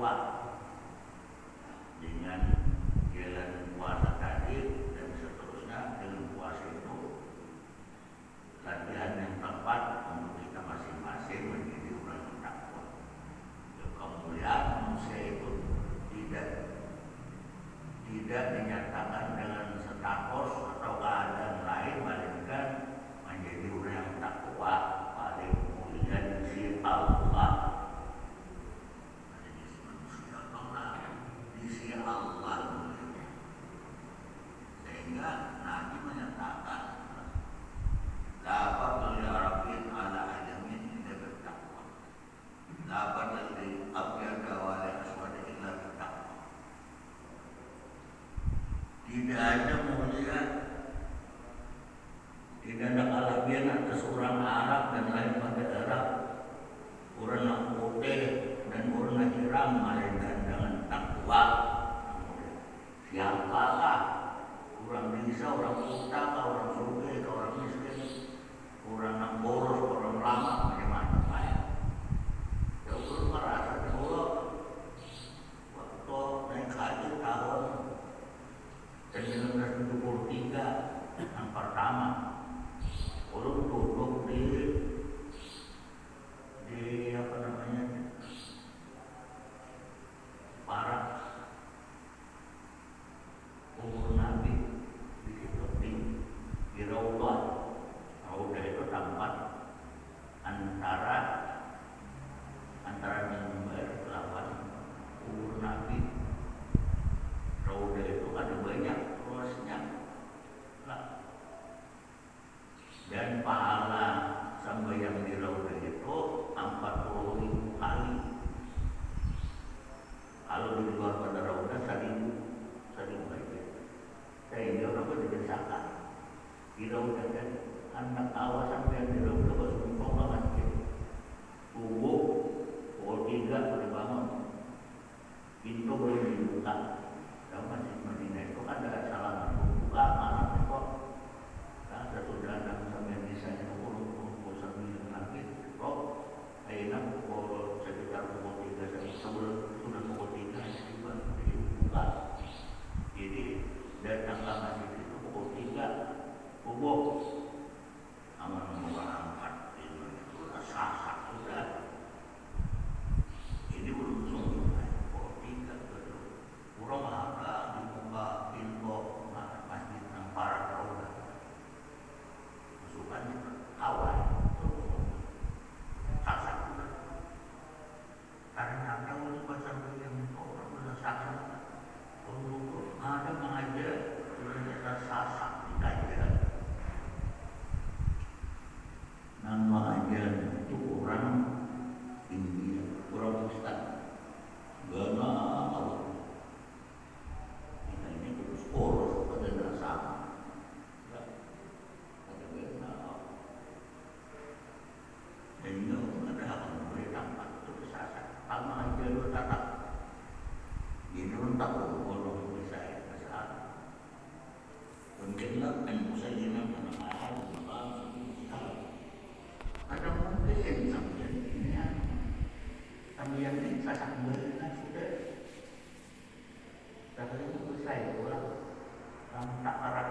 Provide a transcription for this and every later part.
takwa dengan jalan puasa tadi dan seterusnya. Dengan puasa itu latihan yang tepat untuk kita masing-masing menjadi orang yang takwa. Kemuliaan manusia itu tidak dinyatakan dengan status atau keadaan lain, melainkan menjadi orang yang takwa paling mulia di sisi Allah. Di sisi manusia Allah, di sisi Allah. Sehingga Nabi menyatakan, la fadla li arabin ala ajamin illa bertakwa, la fadla li abyada wa la aswada illa bertakwa. Tidak ada mulia, tidak ada kelebihan atas orang Arab dan lain pada Arab, orang yang putih dan orang yang hiram, melainkan dengan takwa. Siapalah orang desa, orang buta, orang sugih, orang miskin, orang yang boros, orang lama, macam-macam ya. Jauh merasa jauh waktu naik haji tahun 1973 yang pertama, orang duduk di apa namanya, para umur Nabi di situ di Raudhah. Raudhah itu tempat antara mimbar lawan umur Nabi. Raudhah itu ada banyak luasnya, dan pahala sembahyang di Raudhah itu 40.000 kali. Kalau di luar pada Raudhah 1.000 aja. Sehingga orang itu didesakan di Raudhah, kan anak awal sampai di Raudhah bersumpah masjid subuh pukul 3 pada bangun, pintu belum dibuka. Kalau masjid Madinah itu ada salaman buka malam itu, ada sudah sampai misalnya pukul 9 lagi, akhirnya pukul sekitar pukul 3 sebelum sudah pukul 3 tiba dibuka. Jadi datang ke masjid itu pukul 3 subuh, aman mengangkat itu sudah sah sudah. Ini belum sungguh pukul 3 betul. Kurang ada dibuka pintu masjid yang para Raudhah. Masukkan awal sah sudah. Karena tahu pasal yang orang sudah sah. Ada mengajar ternyata sasak dikajar. Nama ajar itu orang India, orang Ustaz. Gana Allah. Kita ini terus poros pada dasar. Ada gana Allah. Sehingga ada apa boleh tampak itu sasak. Nama ajar itu tatap. Ini rentak orang bisa besar. Mungkinlah dan musayyinan anak-anak ada mungkin sampai ini yang ini sasak berikan sudah. Tapi itu selesai orang tak arah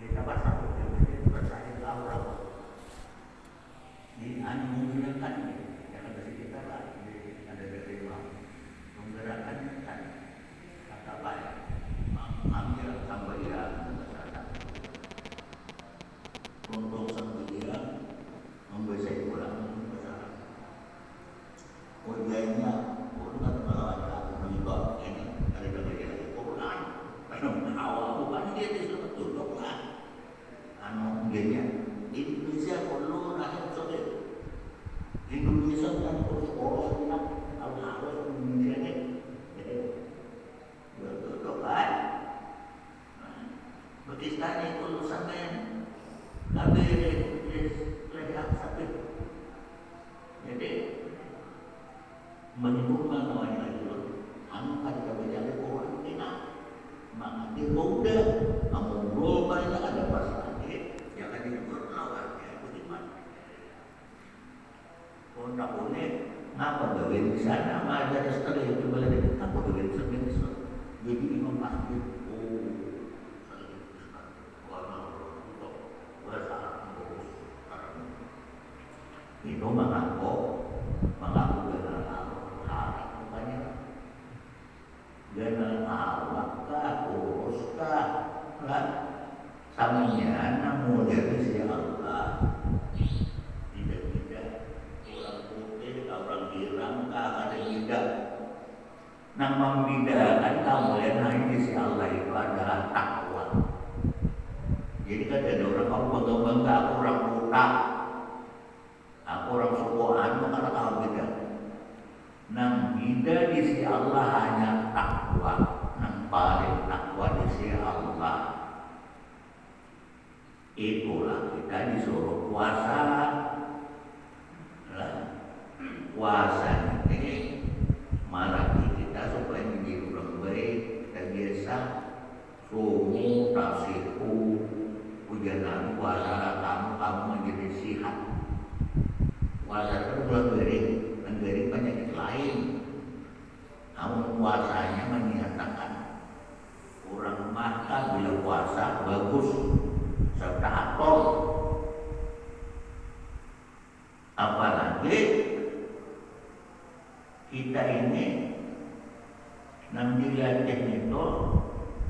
kita bahasa itu bersaing aura. Ini menggunakan yang ada di kita lah, ada dari menggerakkan kan kata baik mengambil sambayan untuk sambayan membaca ulang masalah ujiannya bukan kalau ada menyebab ini ada bagian dari Quran karena awal bukan dia disuruh tutup lah dia Indonesia perlu nasib sulit Indonesia kan terus poros harus Indonesia ini betul kan Pakistan itu sampai kabeh lehat sakit jadi menurunkan namanya itu angkat kebijakan orang kita mengerti muda ngobrol banyak ada pas yang kan diukur lawannya bagaimana kontak unik ngapa gawin di sana mah ada restoran itu boleh kita apa gawin sendiri jadi imam masjid itu mengaku harap makanya jangan awak kah urus kah lah samanya namun dari si Allah tidak orang putih orang girang kah ada tidak nah membedakan kemuliaan di si Allah itu adalah takwa. Jadi kan ada orang kamu bangga-bangga aku orang buta aku orang sukuan karena kamu beda. Nang beda di si Allah hanya takwa. Nang paling takwa di si Allah. Itulah kita disuruh puasa. Puasa ini melatih kita supaya menjadi orang baik. Kita biasa sumu, tasihu, ujanan puasa kamu menjadi sihat. Puasa itu menggari penyakit lain. Namun puasanya menyatakan orang makan bila puasa bagus serta atur. Apalagi kita ini nang dilatih itu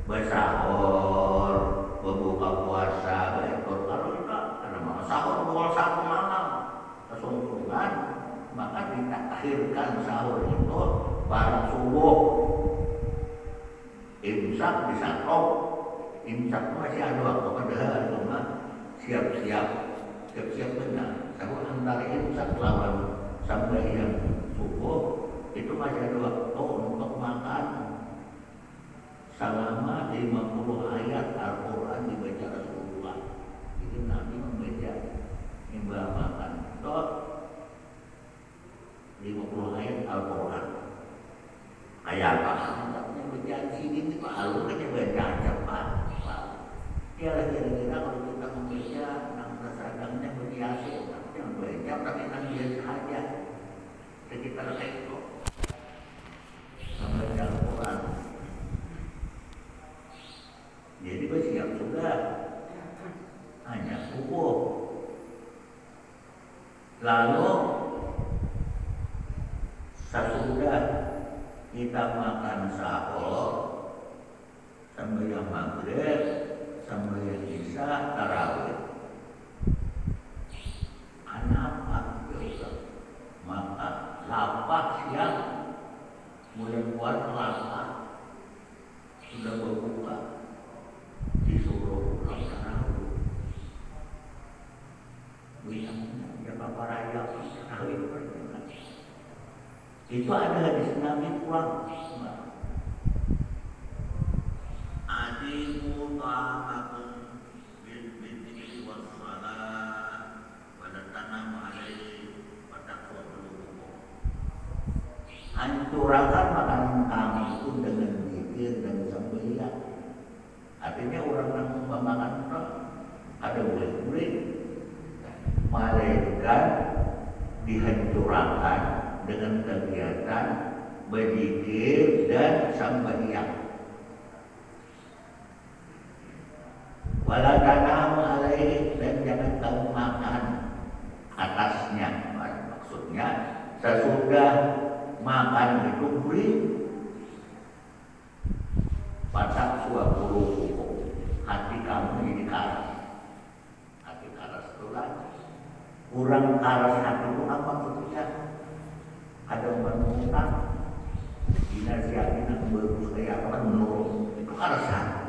bersahur, berbuka puasa, betul kalau kita karena mau sahur puasa malam kesungguhan maka ditakhirkan sahur itu pada subuh imsak bisa imsak masih ada waktu padahal cuma siap-siap benar sahur antara imsak lawan sampai yang subuh itu masih ada waktu untuk makan selama 50 ayat Al-Quran dibaca Rasulullah. Itu Nabi membaca imbah makan tot 50 ayat Al-Quran. Ayat apa? Yang baca sini itu alur kan yang baca cepat. Ya kira-kira kalau kita membaca nang tersadangnya berhiasi yang baca tapi nang biasa saja sekitar itu membaca Al-Quran. Jadi bersiap sudah hanya subuh. Lalu sesudah kita makan sahur sembahyang maghrib sembahyang isya tarawih anak juga maka lapak siang mulai buat lapar sudah berbuka disuruh pulang tarawih. Ya Bapak Raya tarawih itu ada hadis Nabi pulang. Adimu ta'amakum bil dhikri was salat wa la tanamu alaihi wa taqwalukum. Hancurkan makanan kamu itu dengan zikir dan sembahyang. Artinya orang yang memakan ada boleh-boleh malaikat dihancurkan dengan kegiatan berzikir dan sembahyang. Wala tanamu alaihi dan jangan kamu makan atasnya. Maksudnya sesudah makan itu beri patak suapuluh hati kamu ini karas. Hati karas itu lah. Kurang karas hati itu apa maksudnya? Ada orang utang dinasihatin yang bagus kayak apa menurut itu karas hati.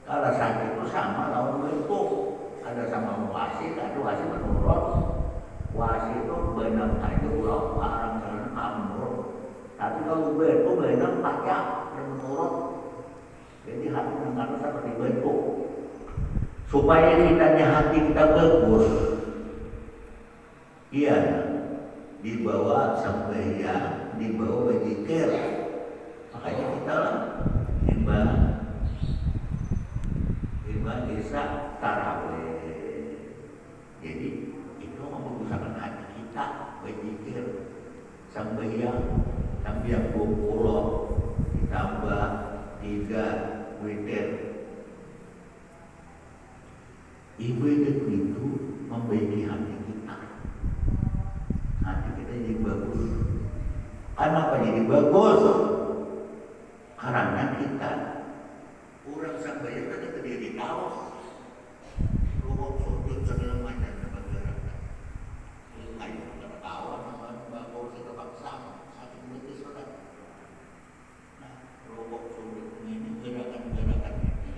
Karas hati itu sama lawan bentuk. Ada sama wasi, ada wasi menurut. Wasi itu benar aja ulang barang karena menurut. Tapi kalau bentuk benar pajak menurut. Jadi hati yang harus seperti bentuk. Supaya kitanya hati kita bagus. Iya, dibawa sembahyang, dibawa berzikir. Makanya kita lah imbah isya tarawih. Jadi itu membagusakan hati kita berzikir. sambayang 20 ditambah 3 witir. Ibadah itu membaiki hati kita. Hati kita jadi bagus. Kenapa jadi bagus? Karena kita orang sambayang kan itu dia ditawas. Rumah sujud segala macam dapat gerakan. Ayo kita tawa sama bagus kita paksa. Satu menit sudah. Nah, rumah sujud ini gerakan-gerakan ini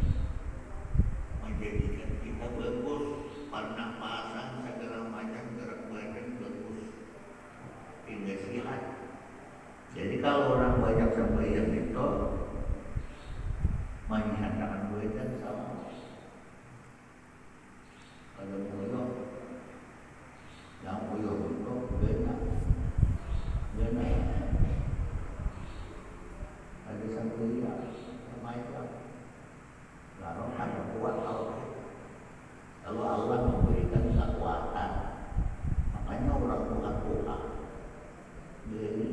menjadikan kita bagus. Pernapasan segala macam gerak badan bagus. Hingga sehat. Jadi kalau orang banyak sambayang itu menyihatkan badan sama. Kalau muyok, yang muyok itu benar. Ada sambayang, sambayang. Lalu ada kuat Allah. Lalu Allah memberikan kekuatan. Makanya orang bukan Tuhan. Jadi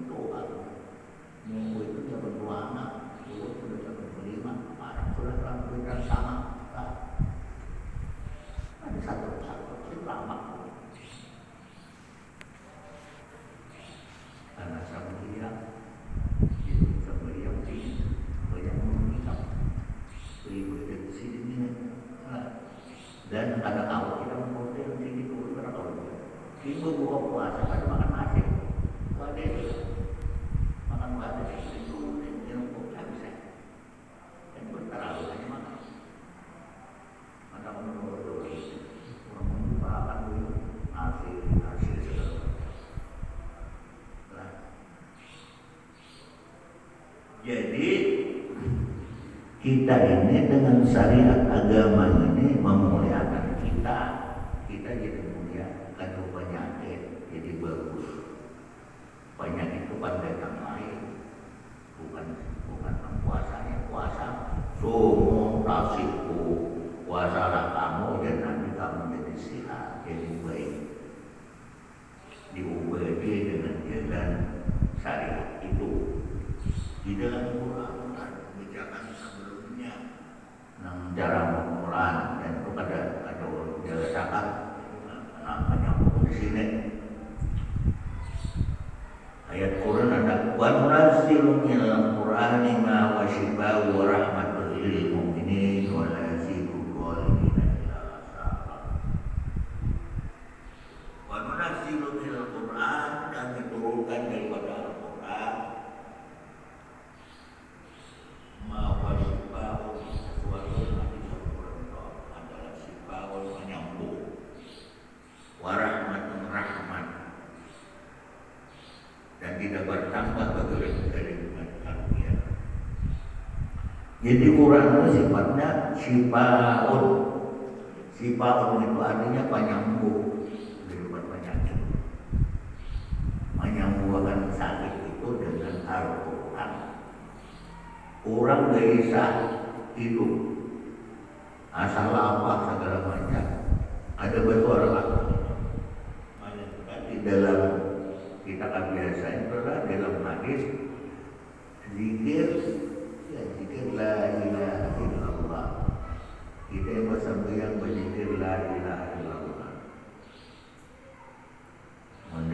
Tuhan. Minggu itu dapat 2 anak, dulu sudah dapat 5, sekarang sudah lakukan sama. Ada satu lama. Karena sambayang ini banyak mengikat. Beribadah di sini. Dan kadang awal kita memotong di sini dulu berapa tahun. Kita buka puasa pada makan nasi. Makan nasi itu yang bukan bisa. Dan berterlalu aja makan. Maka menurut orang menyupakan dulu nasi segala. Nah, jadi kita ini dengan syariat agama ini memuliakan kita jadi mulia. Kalau penyakit jadi bagus. Penyakit itu kan datang lain, bukan puasanya. Puasa semua tasibku, puasalah kamu dan nanti kamu jadi sehat, jadi baik. Diobati dengan jalan syariat itu. Di dalam Quran kebijakan sebelumnya cara mengulang dan itu ada dirasakan menyambung di sini. Ayat Quran ada wa nunazzilu minal Qur'ani ma wa shifaa'un wa rahmatun lil mu'minin wa la yazidu dzalimina illa khasara. Wa nunazzilu minal Qur'an, kami turunkan daripada Al-Qur'an ma wa shifaa'un, sesuatu yang adalah shifaa'un menyambung, wa rahmatun rahmat, dan tidak bertambah kegelisahan karunia. Jadi Quran itu sifatnya syifaun. Syifaun itu artinya penyambung daripada penyakit. Menyambungkan sakit itu dengan Al-Quran. Orang bisa hidup asal apa segala macam. Ada bersuara apa? Di dalam kita kan biasa itu dalam hadis